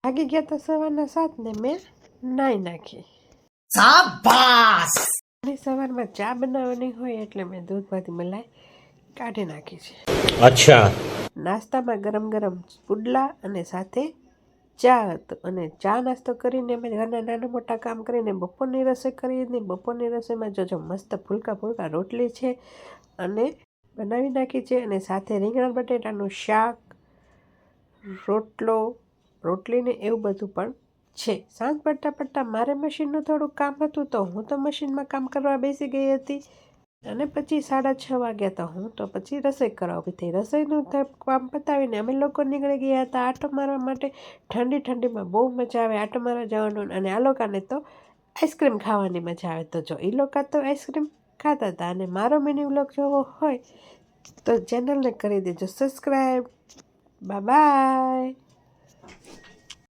ભાગી ગયા તો સવારના 7 ને મેં નાઈ નાખી. શાબાશ! અને સવારમાં ચા બનાવવાની હોય એટલે મેં દૂધમાંથી મલાઈ કાઢી નાખી છે. અચ્છા. નાસ્તામાં ગરમ ગરમ પુડલા અને સાથે ચા હતું. અને ચા નાસ્તો કરીને મેં ઘરના નાના મોટા કામ કરીને બપોરની રસોઈ કરીને બપોરની રસોઈમાં જોજો મસ્ત ફૂલકા ફૂલકા રોટલી છે અને બનાવી નાખી છે. અને સાથે રીંગણા બટેટાનું શાક, રોટલો, રોટલીને એવું બધું પણ છે. સાંજ પડતા પડતા મારે મશીનનું થોડુંક કામ હતું તો હું તો મશીનમાં કામ કરવા બેસી ગઈ હતી. અને પછી 6:30 વાગ્યા તો હું તો પછી રસોઈ કરવા ઊભી થઈ. રસોઈનું કામ પતાવીને અમે લોકો નીકળી ગયા હતા આટો મારવા માટે. ઠંડીમાં બહુ મજા આવે આટો મારવા જવાનું. અને આ લોકોને તો આઈસ્ક્રીમ ખાવાની મજા આવે. તો જો એ લોકો તો આઈસ્ક્રીમ ખાતા હતા. અને મારો મિની વ્લોગ જોવો હોય તો ચેનલને કરી દેજો સબસ્ક્રાઈબ. Bye bye.